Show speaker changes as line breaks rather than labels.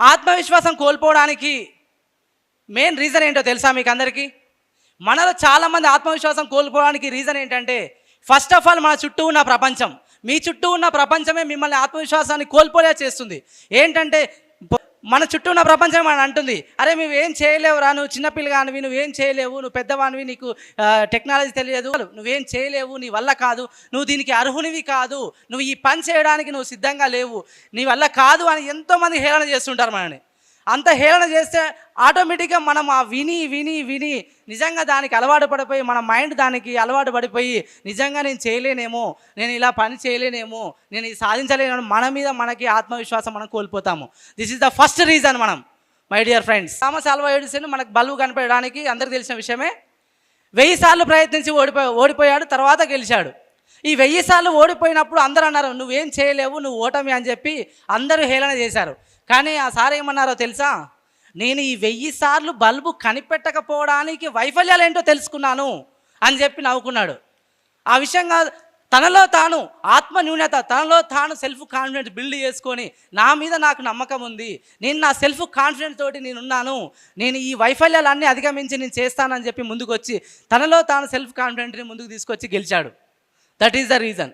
ఆత్మవిశ్వాసం కోల్పోవడానికి main reason ఏంటో తెలుసా మీకు అందరికీ? మనలో చాలామంది ఆత్మవిశ్వాసం కోల్పోవడానికి రీజన్ ఏంటంటే, ఫస్ట్ ఆఫ్ ఆల్ మన చుట్టూ ఉన్న ప్రపంచం. మీ చుట్టూ ఉన్న ప్రపంచమే మిమ్మల్ని ఆత్మవిశ్వాసాన్ని కోల్పోలే చేస్తుంది. ఏంటంటే మన చుట్టూ ఉన్న ప్రపంచం మనం అంటుంది, అరే నువ్వేం చేయలేవురా, నువ్వు చిన్నపిల్లగానివి, నువ్వేం చేయలేవు, నువ్వు పెద్దవానివి, నీకు టెక్నాలజీ తెలియదు, నువ్వేం చేయలేవు, నీ వల్ల కాదు, నువ్వు దీనికి అర్హునివి కాదు, నువ్వు ఈ పని చేయడానికి నువ్వు సిద్ధంగా లేవు, నీ వల్ల కాదు అని ఎంతోమంది హేళన చేస్తుంటారు మనని. అంత హేళన చేస్తే ఆటోమేటిక్గా మనం ఆ విని విని విని నిజంగా దానికి అలవాటు పడిపోయి, మన మైండ్ దానికి అలవాటు పడిపోయి, నిజంగా నేను చేయలేనేమో, నేను ఇలా పని చేయలేనేమో, నేను ఇది సాధించలేను, మన మీద మనకి ఆత్మవిశ్వాసం మనం కోల్పోతాము. This is the first reason. మనం my dear friends, Thomas Alva Edison మనకు బల్బు కనిపెట్టడానికి అందరికీ తెలిసిన విషయమే. 1000 సార్లు ప్రయత్నించి ఓడిపోయాడు, తర్వాత గెలిచాడు. ఈ 1000 సార్లు ఓడిపోయినప్పుడు అందరూ అన్నారు, నువ్వేం చేయలేవు, నువ్వు ఓటమి అని చెప్పి అందరూ హేళన చేశారు. కానీ ఆ సార్ ఏమన్నారో తెలుసా? నేను ఈ 1000 సార్లు బల్బు కనిపెట్టకపోవడానికి వైఫల్యాలు ఏంటో తెలుసుకున్నాను అని చెప్పి నవ్వుకున్నాడు. ఆ విషయంగా తనలో తాను ఆత్మ న్యూనత, తనలో తాను సెల్ఫ్ కాన్ఫిడెన్స్ బిల్డ్ చేసుకొని, నా మీద నాకు నమ్మకం ఉంది, నేను నా సెల్ఫ్ కాన్ఫిడెన్స్ తోటి నేనున్నాను, నేను ఈ వైఫల్యాలన్నీ అధిగమించి నేను చేస్తానని చెప్పి ముందుకు వచ్చి తనలో తాను సెల్ఫ్ కాన్ఫిడెంట్ని ముందుకు తీసుకొచ్చి గెలిచాడు. That is the reason.